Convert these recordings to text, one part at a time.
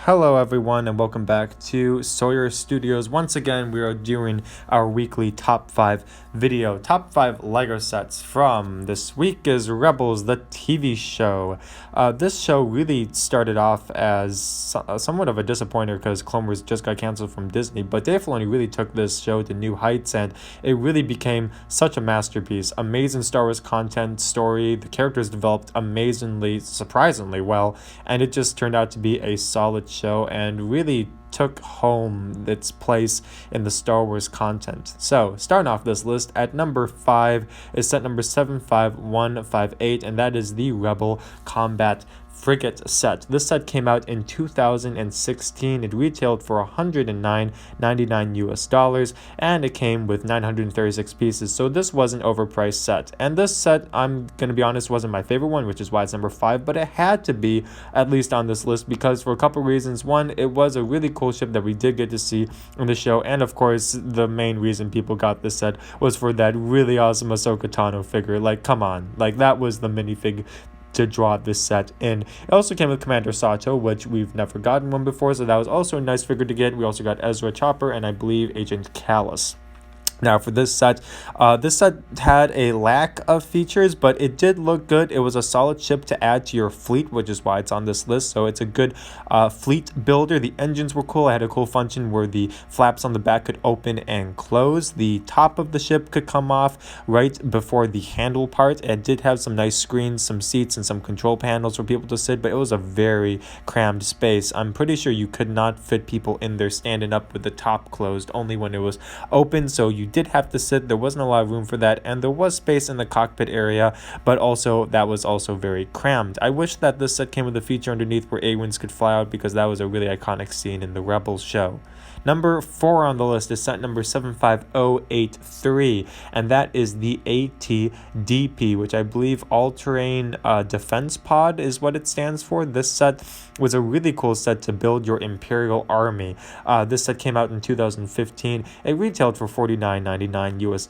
Hello everyone and welcome back to Sawyer Studios. Once again, we are doing our weekly top 5 video. Top 5 LEGO sets from this week is Rebels, the TV show. This show really started off as somewhat of a disappointer because Clone Wars just got canceled from Disney, but Dave Filoni really took this show to new heights and it really became such a masterpiece. Amazing Star Wars content, story, the characters developed amazingly, surprisingly well, and it just turned out to be a solid show and really took home its place in the Star Wars content. So, starting off this list at number 5 is set number 75158, and that is the Rebel Combat Frigate set. This set came out in 2016. It retailed for $109.99 US, and it came with 936 pieces. So this was an overpriced set. And this set, I'm gonna be honest, wasn't my favorite one, which is why it's number 5. But it had to be at least on this list because for a couple reasons. One, it was a really cool ship that we did get to see in the show, and of course, the main reason people got this set was for that really awesome Ahsoka Tano figure. Like, come on, like that was the minifig to draw this set in. It also came with Commander Sato, which we've never gotten one before, so that was also a nice figure to get. We also got Ezra Chopper and I believe Agent Kallus. Now for this set had a lack of features, but it did look good. It was a solid ship to add to your fleet, which is why it's on this list. So it's a good fleet builder. The engines were cool. It had a cool function where the flaps on the back could open and close. The top of the ship could come off right before the handle part. It did have some nice screens, some seats, and some control panels for people to sit, but it was a very crammed space. I'm pretty sure you could not fit people in there standing up with the top closed, only when it was open, so you did have to sit. There wasn't a lot of room for that, and there was space in the cockpit area, but also that was also very crammed. I wish that this set came with a feature underneath where A-Wings could fly out because that was a really iconic scene in the Rebels show. Number 4 on the list is set number 75083, and that is the ATDP, which I believe All-Terrain Defense Pod is what it stands for. This set was a really cool set to build your Imperial Army. This set came out in 2015. It retailed for $49.99 US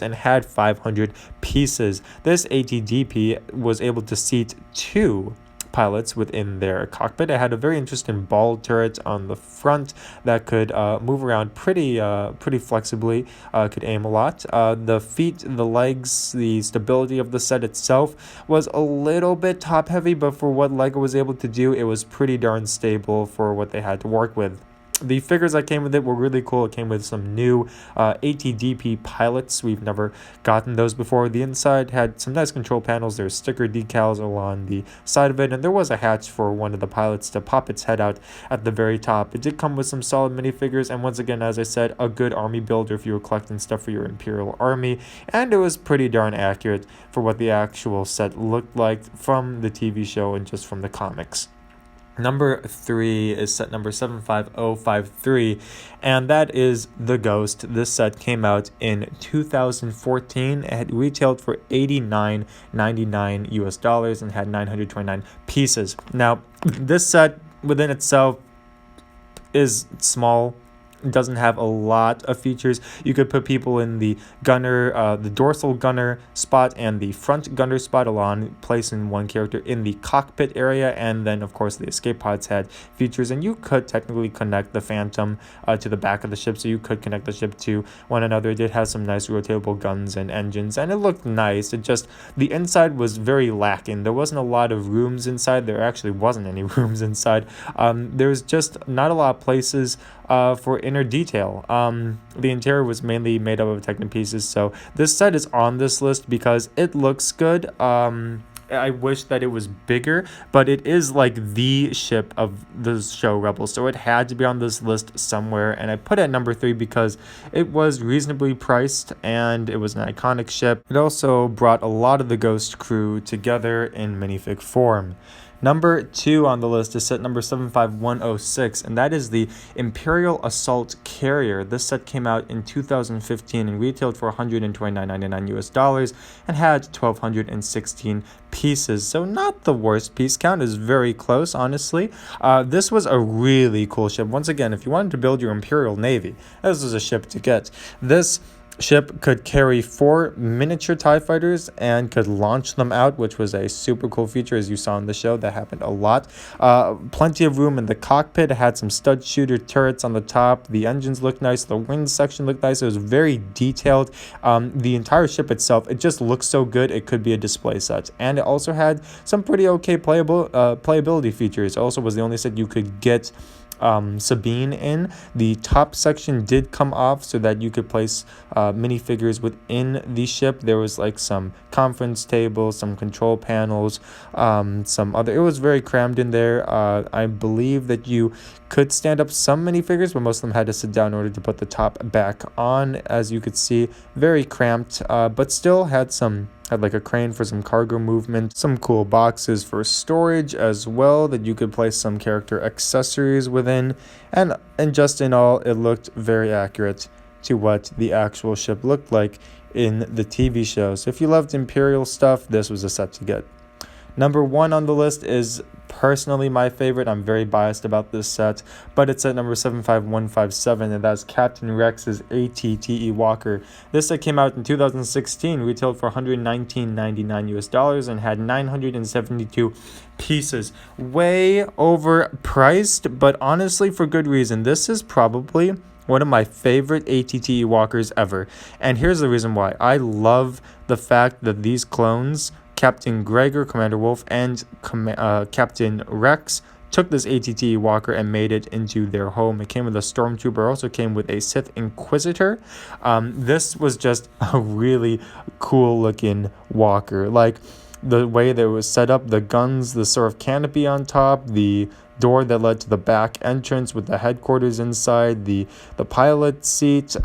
and had 500 pieces. This ATDP was able to seat 2 pilots within their cockpit. It had a very interesting ball turret on the front that could move around pretty flexibly, could aim a lot. The feet, the legs, the stability of the set itself was a little bit top heavy, but for what LEGO was able to do, it was pretty darn stable for what they had to work with. The figures that came with it were really cool. It came with some new ATDP pilots. We've never gotten those before. The inside had some nice control panels. There's sticker decals along the side of it, and there was a hatch for one of the pilots to pop its head out at the very top. It did come with some solid minifigures, and once again, as I said, a good army builder if you were collecting stuff for your Imperial Army, and it was pretty darn accurate for what the actual set looked like from the TV show and just from the comics. Number 3 is set number 75053, and that is the Ghost. This set came out in 2014. It had retailed for $89.99 US and had 929 pieces. Now, this set within itself is small. Doesn't have a lot of features. You could put people in the gunner, the dorsal gunner spot and the front gunner spot along, placing one character in the cockpit area, and then of course the escape pods had features, and you could technically connect the Phantom to the back of the ship, so you could connect the ship to one another. It did have some nice rotatable guns and engines, and it looked nice. It just, the inside was very lacking. There wasn't a lot of rooms inside. There actually wasn't any rooms inside. There's just not a lot of places for inner detail. The interior was mainly made up of Techno pieces, so this set is on this list because it looks good. I wish that it was bigger, but it is like the ship of the show Rebels, so it had to be on this list somewhere, and I put it at number 3 because it was reasonably priced and it was an iconic ship. It also brought a lot of the Ghost crew together in minifig form. Number 2 on the list is set number 75106, and that is the Imperial Assault Carrier. This set came out in 2015 and retailed for $129.99 US and had 1,216 pieces. So not the worst piece count, is very close, honestly. This was a really cool ship. Once again, if you wanted to build your Imperial Navy, this was a ship to get. This ship could carry 4 miniature TIE fighters and could launch them out, which was a super cool feature, as you saw in the show. That happened a lot. Plenty of room in the cockpit. It had some stud shooter turrets on the top. The engines looked nice. The wing section looked nice. It was very detailed. The entire ship itself, it just looks so good. It could be a display set. And it also had some pretty okay playability features. It also was the only set you could get Sabine in. The top section did come off so that you could place minifigures within the ship. There was like some conference tables, some control panels, some other. It was very crammed in there. I believe that you could stand up some minifigures, but most of them had to sit down in order to put the top back on. As you could see, very cramped, but still had like a crane for some cargo movement, some cool boxes for storage as well that you could place some character accessories within, and just in all, it looked very accurate to what the actual ship looked like in the TV show. So if you loved Imperial stuff, this was a set to get. Number 1 on the list is personally my favorite. I'm very biased about this set, but it's at number 75157, and that's Captain Rex's ATTE Walker. This set came out in 2016, retailed for $119.99 US, and had 972 pieces. Way overpriced, but honestly for good reason. This is probably one of my favorite ATTE Walkers ever, and here's the reason why. I love the fact that these clones, Captain Gregor, Commander Wolf, and Captain Rex, took this ATTE Walker and made it into their home. It came with a Stormtrooper, also came with a Sith Inquisitor. This was just a really cool looking walker. Like the way that it was set up, the guns, the sort of canopy on top, the door that led to the back entrance with the headquarters inside, the pilot seat.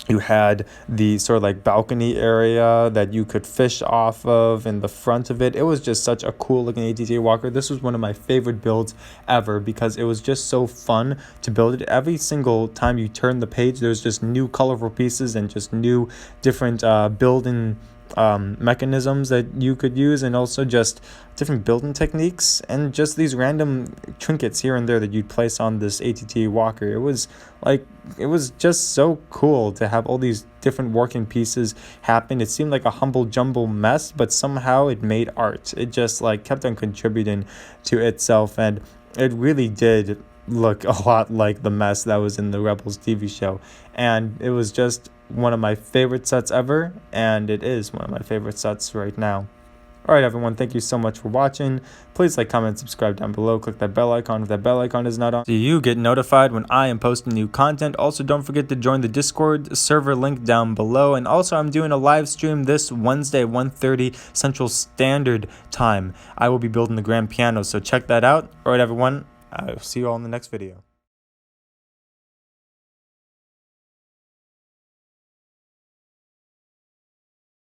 You had the sort of like balcony area that you could fish off of in the front of it. It was just such a cool looking ATTE Walker. This was one of my favorite builds ever because it was just so fun to build it. Every single time you turn the page, there's just new colorful pieces and just new different building mechanisms that you could use, and also just different building techniques and just these random trinkets here and there that you'd place on this ATTE Walker. It was just so cool to have all these different working pieces happen. It seemed like a humble jumble mess, but somehow it made art. It just like kept on contributing to itself, and it really did look a lot like the mess that was in the Rebels TV show. And it was just one of my favorite sets ever, and it is one of my favorite sets right now. Alright everyone, thank you so much for watching. Please like, comment, subscribe down below. Click that bell icon if that bell icon is not on, so you get notified when I am posting new content. Also, don't forget to join the Discord server link down below. And also, I'm doing a live stream this Wednesday, 1:30 Central Standard Time. I will be building the grand piano, so check that out. Alright everyone, I'll see you all in the next video.